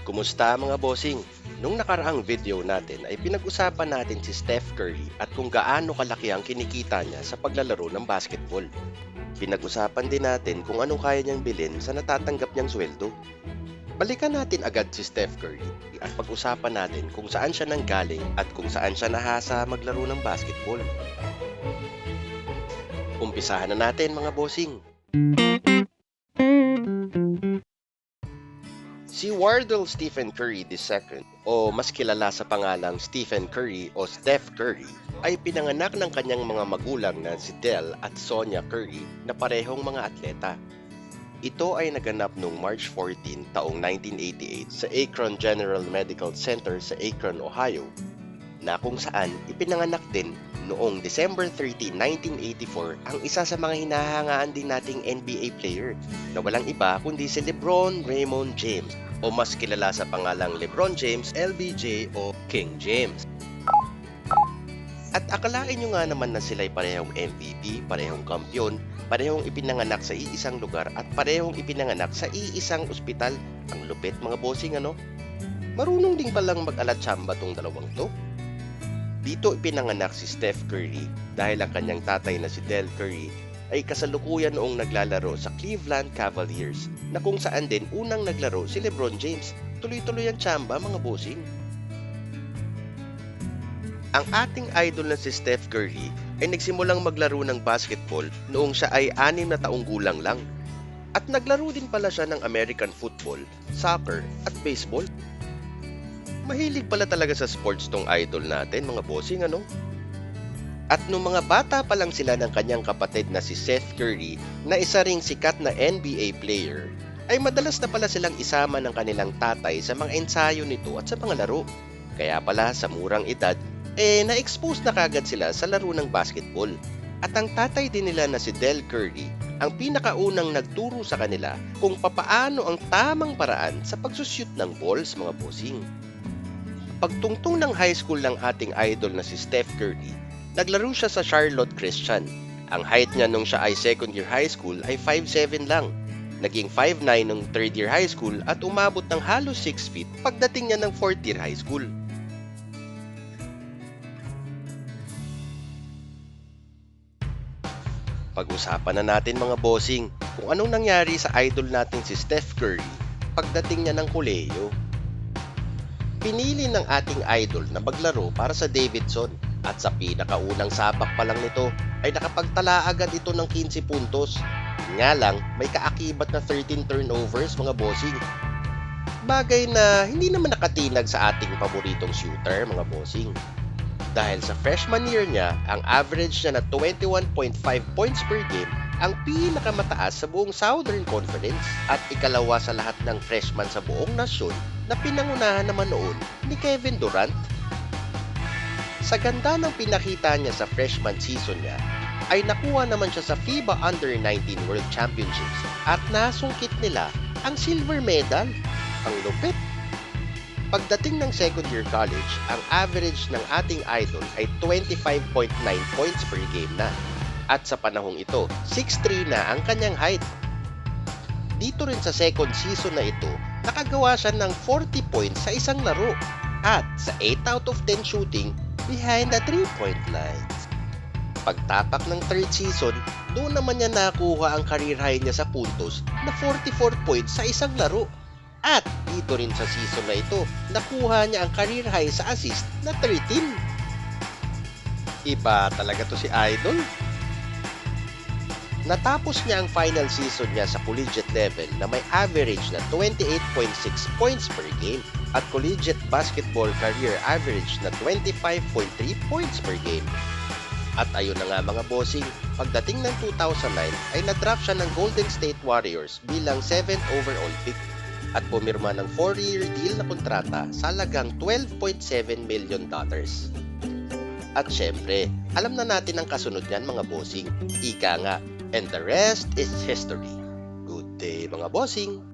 Kumusta mga bossing? Nung nakaraang video natin ay pinag-usapan natin si Steph Curry at kung gaano kalaki ang kinikita niya sa paglalaro ng basketball. Pinag-usapan din natin kung anong kaya niyang bilhin sa natatanggap niyang sweldo. Balikan natin agad si Steph Curry at pag-usapan natin kung saan siya nanggaling at kung saan siya nahasa maglaro ng basketball. Umpisahan na natin mga bossing. Si Wardell Stephen Curry II o mas kilala sa pangalang Stephen Curry o Steph Curry ay pinanganak ng kanyang mga magulang na si Del at Sonia Curry na parehong mga atleta. Ito ay naganap noong March 14 taong 1988 sa Akron General Medical Center sa Akron, Ohio, na kung saan ipinanganak din noong December 30, 1984 ang isa sa mga hinahangaan din nating NBA player na walang iba kundi si LeBron Raymond James o mas kilala sa pangalang LeBron James, LBJ o King James. At akalain nyo nga naman na sila'y parehong MVP, parehong kampyon, parehong ipinanganak sa iisang lugar at parehong ipinanganak sa iisang ospital. Ang lupit mga bossing ano? Marunong din palang mag-alatsamba tong dalawang to. Dito ipinanganak si Steph Curry dahil ang kanyang tatay na si Del Curry ay kasalukuyan noong naglalaro sa Cleveland Cavaliers na kung saan din unang naglaro si LeBron James. Tuloy-tuloy ang tsamba mga bossing. Ang ating idol na si Steph Curry ay nagsimulang maglaro ng basketball noong siya ay 6 na taong gulang lang. At naglaro din pala siya ng American football, soccer at baseball. Mahilig pala talaga sa sports tong idol natin mga bossing ano? At nung mga bata pa lang sila ng kanyang kapatid na si Seth Curry na isa ring sikat na NBA player, ay madalas na pala silang isama ng kanilang tatay sa mga ensayo nito at sa mga laro. Kaya pala sa murang edad, na-expose na kagad sila sa laro ng basketball. At ang tatay din nila na si Del Curry ang pinakaunang nagturo sa kanila kung papaano ang tamang paraan sa pagsushoot ng balls mga bossing. Pagtungtong ng high school ng ating idol na si Steph Curry, naglaro siya sa Charlotte Christian. Ang height niya nung siya ay second year high school ay 5'7 lang. Naging 5'9 nung third year high school at umabot ng halos 6 feet pagdating niya ng fourth year high school. Pag-usapan na natin mga bossing kung anong nangyari sa idol natin si Steph Curry pagdating niya ng kolehiyo. Pinili ng ating idol na maglaro para sa Davidson at sa pinakaunang sapak pa lang nito ay nakapagtala agad ito ng 15 puntos. Nga lang may kaakibat na 13 turnovers mga bossing. Bagay na hindi naman nakatinag sa ating paboritong shooter mga bossing. Dahil sa freshman year niya, ang average niya na 21.5 points per game ang pinakamataas sa buong Southern Conference at ikalawa sa lahat ng freshman sa buong nasyon na pinangunahan naman noon ni Kevin Durant. Sa ganda ng pinakita niya sa freshman season niya, ay nakuha naman siya sa FIBA Under-19 World Championships at nasungkit nila ang silver medal. Ang lupit! Pagdating ng second year college, ang average ng ating idol ay 25.9 points per game na. At sa panahong ito, 6'3 na ang kanyang height. Dito rin sa second season na ito, nakagawa siya ng 40 points sa isang laro. At sa 8 out of 10 shooting behind the 3-point line. Pagtapak ng third season, doon naman niya nakuha ang career high niya sa puntos na 44 points sa isang laro. At dito rin sa season na ito, nakuha niya ang career high sa assist na 13. Iba talaga to si Idol. Natapos niya ang final season niya sa collegiate level na may average na 28.6 points per game at collegiate basketball career average na 25.3 points per game. At ayun na nga mga bossing, pagdating ng 2009 ay na-draft siya ng Golden State Warriors bilang 7th overall pick at pumirma ng 4-year deal na kontrata sa halagang $12.7 million. At syempre, alam na natin ang kasunod niyan mga bossing. Ika nga, and the rest is history. Good day mga bossing!